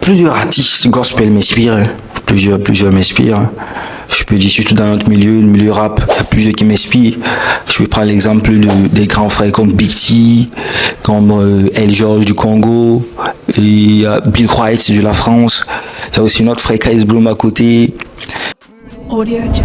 Plusieurs artistes gospel m'inspirent, plusieurs m'inspirent. Je peux dire surtout dans notre milieu, le milieu rap, il y a plusieurs qui m'inspirent. Je vais prendre l'exemple des grands frères comme Big T, comme El George du Congo, et Bill White de la France. Il y a aussi notre frère Kais Bloom à côté. Audio Jungle.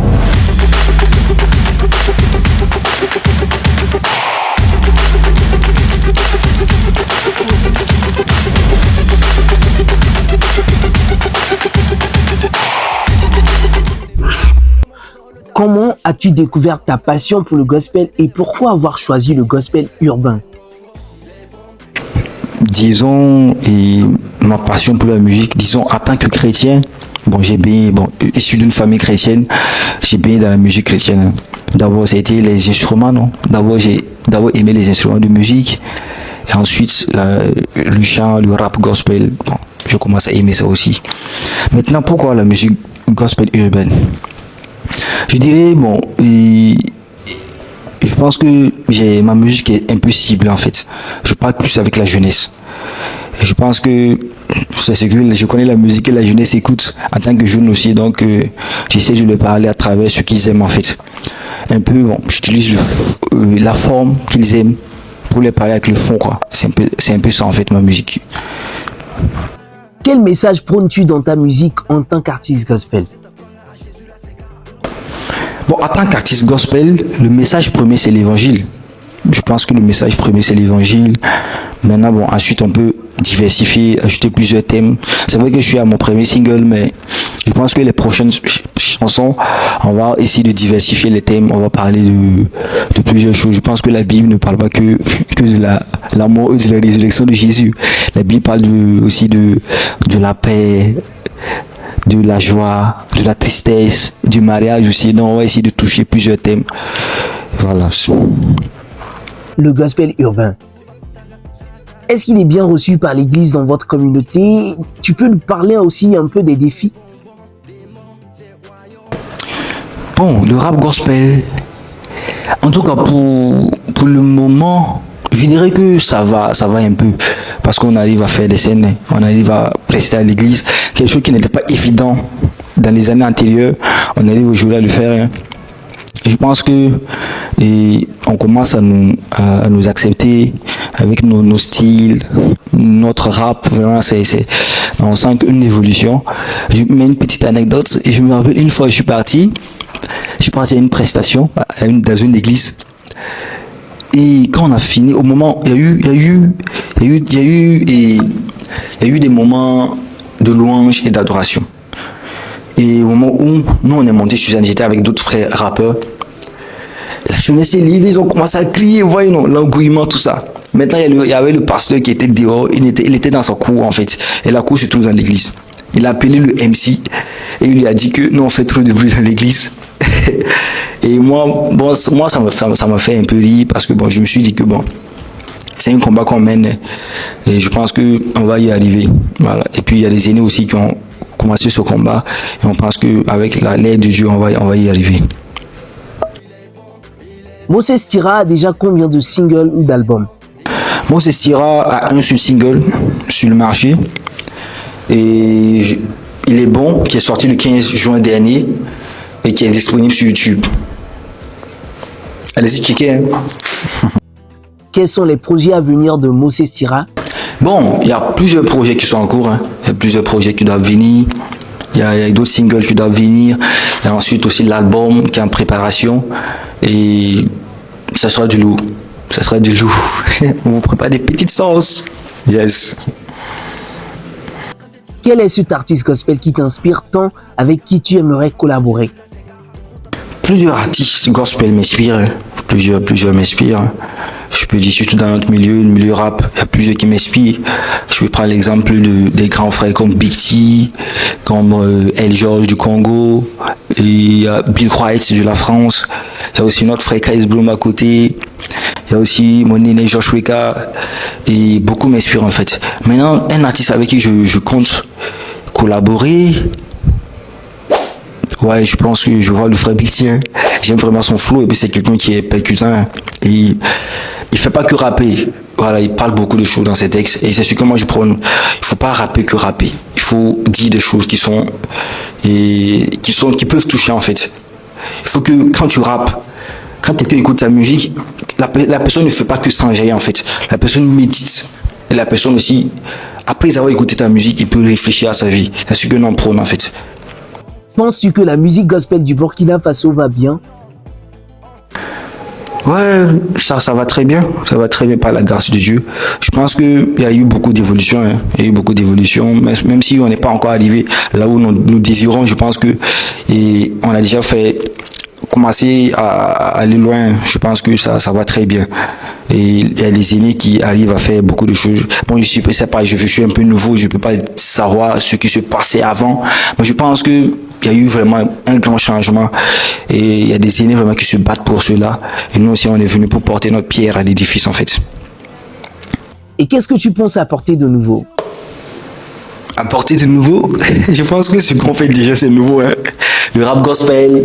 Comment as-tu découvert ta passion pour le gospel et pourquoi avoir choisi le gospel urbain? Disons, et ma passion pour la musique, disons, en tant que chrétien, issu d'une famille chrétienne, j'ai baigné dans la musique chrétienne. D'abord, c'était les instruments, non? J'ai aimé les instruments de musique, et ensuite, le chant, le rap gospel, bon, je commence à aimer ça aussi. Maintenant, pourquoi la musique gospel urbaine? Je dirais, je pense que ma musique est un peu ciblée en fait. Je parle plus avec la jeunesse. Et je pense que c'est ce que je connais la musique et la jeunesse écoute en tant que jeune aussi. Donc, j'essaie de leur parler à travers ce qu'ils aiment en fait. Un peu, j'utilise la forme qu'ils aiment pour les parler avec le fond, quoi. C'est un peu ça en fait ma musique. Quel message prônes-tu dans ta musique en tant qu'artiste gospel? Bon, en tant qu'artiste gospel, le message premier, c'est l'évangile. Je pense que le message premier, c'est l'évangile. Maintenant, ensuite, on peut diversifier, ajouter plusieurs thèmes. C'est vrai que je suis à mon premier single, mais je pense que les prochaines chansons, on va essayer de diversifier les thèmes. On va parler de plusieurs choses. Je pense que la Bible ne parle pas que de la mort et de la résurrection de Jésus. La Bible parle aussi de la paix, de la joie, de la tristesse, du mariage aussi. Donc on va essayer de toucher plusieurs thèmes. Voilà. Le gospel urbain, est-ce qu'il est bien reçu par l'église dans votre communauté? Tu peux nous parler aussi un peu des défis? Bon, le rap gospel, en tout cas pour le moment, je dirais que ça va un peu. Parce qu'on arrive à faire des scènes, on arrive à prester à l'église. Quelque chose qui n'était pas évident dans les années antérieures. On arrive aujourd'hui à le faire. Et je pense que on commence à nous accepter avec nos styles, notre rap. Vraiment, on sent une évolution. Je mets une petite anecdote. Et je me rappelle une fois, je suis parti à une prestation dans une église. Et quand on a fini, au moment, il y a eu des moments de louange et d'adoration. Et au moment où nous on est monté sur scène, j'étais avec d'autres frères rappeurs. La jeunesse est libre, ils ont commencé à crier, voyez non, l'engouement, tout ça. Maintenant, il y avait le pasteur qui était dehors, il était dans son cour en fait. Et la cour se trouve dans l'église. Il a appelé le MC et il lui a dit que nous on fait trop de bruit dans l'église. Et moi ça m'a fait un peu rire parce que je me suis dit que c'est un combat qu'on mène et je pense que on va y arriver. Voilà. Et puis il y a des aînés aussi qui ont commencé ce combat et on pense que avec l'aide de Dieu on va y arriver. Moses Tira a déjà combien de singles ou d'albums? Moses Tira a un seul single sur le marché et il est bon, qui est sorti le 15 juin dernier et qui est disponible sur YouTube. Allez-y, checker. Quels sont les projets à venir de Moses Tira? Bon, il y a plusieurs projets qui sont en cours. Il y a plusieurs projets qui doivent venir. Il y a d'autres singles qui doivent venir. Et ensuite aussi l'album qui est en préparation. Et ça sera du lourd. Ça sera du lourd. On vous prépare des petites sauces. Yes. Quel est cet artiste gospel qui t'inspire tant, avec qui tu aimerais collaborer? Plusieurs artistes gospel m'inspirent. Plusieurs m'inspirent. Je peux dire surtout dans notre milieu, le milieu rap, il y a plusieurs qui m'inspirent. Je vais prendre l'exemple des grands frères comme Big T, comme El George du Congo, et Bill White de la France. Il y a aussi notre frère Kais Bloom à côté. Il y a aussi mon aîné Josh Weka. Et beaucoup m'inspirent en fait. Maintenant, un artiste avec qui je compte collaborer. Ouais, je pense que je vais voir le frère Big T. J'aime vraiment son flow et puis c'est quelqu'un qui est percutant. Et il fait pas que rapper. Voilà, il parle beaucoup de choses dans ses textes et c'est ce que moi je prône. Il faut pas rapper que rapper. Il faut dire des choses qui peuvent toucher en fait. Il faut que quand tu rappes, quand quelqu'un écoute ta musique, la personne ne fait pas que s'enjailler en fait. La personne médite. Et la personne aussi, après avoir écouté ta musique, il peut réfléchir à sa vie. C'est ce que l'on prône en fait. Penses-tu que la musique gospel du Burkina Faso va bien? Ouais, ça va très bien. Ça va très bien par la grâce de Dieu. Je pense qu'il y a eu beaucoup d'évolution. Hein. Il y a eu beaucoup d'évolution. Même si on n'est pas encore arrivé là où nous désirons, je pense que on a déjà commencé à aller loin. Je pense que ça va très bien. Et il y a des aînés qui arrivent à faire beaucoup de choses. Bon, je suis un peu nouveau. Je ne peux pas savoir ce qui se passait avant. Mais je pense que il y a eu vraiment un grand changement et il y a des aînés vraiment qui se battent pour cela. Et nous aussi, on est venus pour porter notre pierre à l'édifice en fait. Et qu'est-ce que tu penses apporter de nouveau? Apporter de nouveau, je pense que ce qu'on fait déjà, c'est nouveau. Hein. Le rap gospel,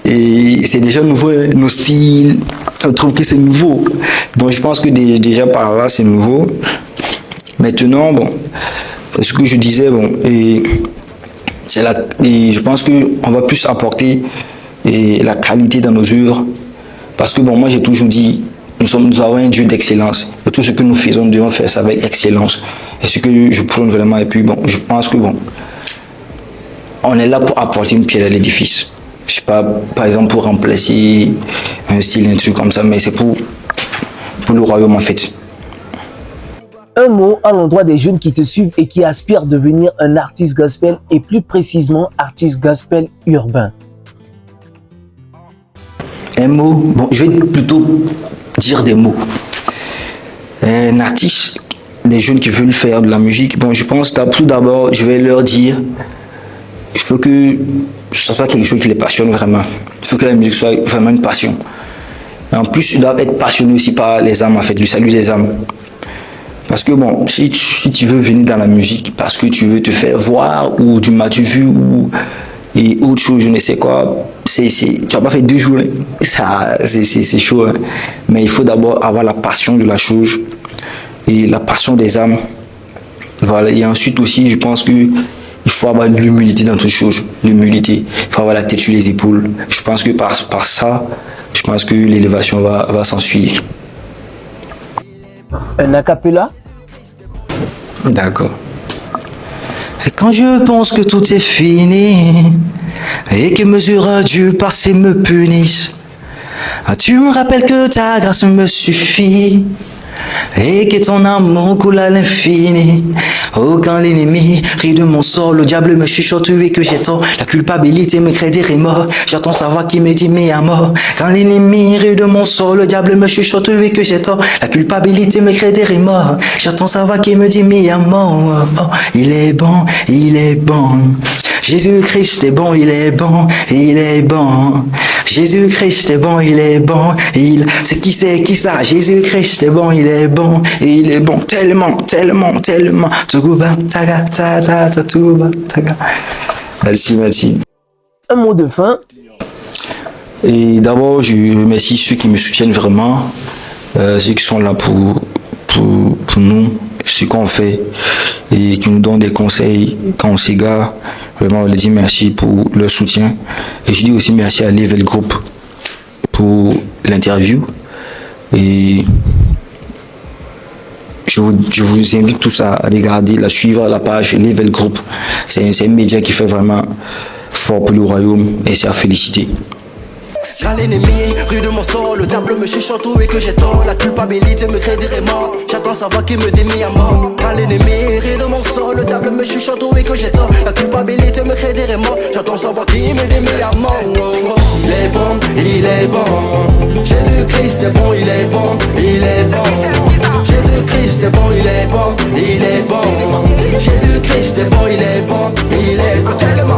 et c'est déjà nouveau, hein. Nos styles, on trouve que c'est nouveau. Donc je pense que déjà par là, c'est nouveau. Maintenant, bon, ce que je disais, bon, et je pense qu'on va plus apporter la qualité dans nos œuvres. Parce que bon, moi j'ai toujours dit, nous avons un Dieu d'excellence. Et tout ce que nous faisons, nous devons faire ça avec excellence. Et ce que je prône vraiment, et puis bon, je pense que bon, on est là pour apporter une pierre à l'édifice. Je sais pas, par exemple pour remplacer un style, un truc comme ça, mais c'est pour le royaume en fait. Un mot à l'endroit des jeunes qui te suivent et qui aspirent à devenir un artiste gospel et plus précisément artiste gospel urbain. Un mot, bon, je vais plutôt dire des mots. Un artiste, des jeunes qui veulent faire de la musique, bon, je pense tout d'abord, je vais leur dire, il faut que ce soit quelque chose qui les passionne vraiment. Il faut que la musique soit vraiment une passion. Et en plus, ils doivent être passionnés aussi par les âmes, en fait, du salut des âmes. Parce que bon, si tu veux venir dans la musique parce que tu veux te faire voir ou du m'as-tu vu et autre chose, je ne sais quoi, tu n'as pas fait 2 jours, hein. C'est chaud. Hein. Mais il faut d'abord avoir la passion de la chose et la passion des âmes. Voilà. Et ensuite aussi, je pense que il faut avoir de l'humilité dans toutes choses. L'humilité. Il faut avoir la tête sur les épaules. Je pense que par ça, je pense que l'élévation va s'ensuivre. Un acapella? D'accord. Et quand je pense que tout est fini et que mesure à Dieu passé me punisse, tu me rappelles que ta grâce me suffit et que ton amour coule à l'infini. Oh, quand l'ennemi rit de mon sort, le diable me chuchote et que j'ai tort. La culpabilité me crée des remords. J'entends sa voix qui me dit mais à mort. Quand l'ennemi rit de mon sort, le diable me chuchote et que j'ai tort. La culpabilité me crée des remords. J'entends sa voix qui me dit mais à mort. Oh, il est bon, il est bon. Jésus-Christ est bon, il est bon, il est bon. Jésus-Christ est bon, il est bon, c'est qui ça? Jésus-Christ est bon, il est bon, il est bon, tellement, tellement, tellement. Merci. Un mot de fin. Et d'abord, je remercie ceux qui me soutiennent vraiment, ceux qui sont là pour nous, ce qu'on fait et qui nous donnent des conseils quand on s'égare. Vraiment, on leur dit merci pour leur soutien. Et je dis aussi merci à Level Group pour l'interview. Et je vous invite tous à regarder, à suivre la page Level Group. C'est un média qui fait vraiment fort pour le royaume et c'est à féliciter. Quand l'ennemi rue de mon sort, le diable me chuchote et que j'ai tort. La culpabilité me crée des remords. J'attends sa voix qui me dit à mort. Quand l'ennemi rue de mon sort, le diable me chuchote et que j'ai tort. La culpabilité me crée des remords. J'attends sa voix qui me dit à mort. Il est bon, il est bon. Jésus-Christ est bon, il est bon, il est bon. Jésus-Christ est bon, il est bon, il est bon. Jésus-Christ est bon, il est bon, il est bon. Tellement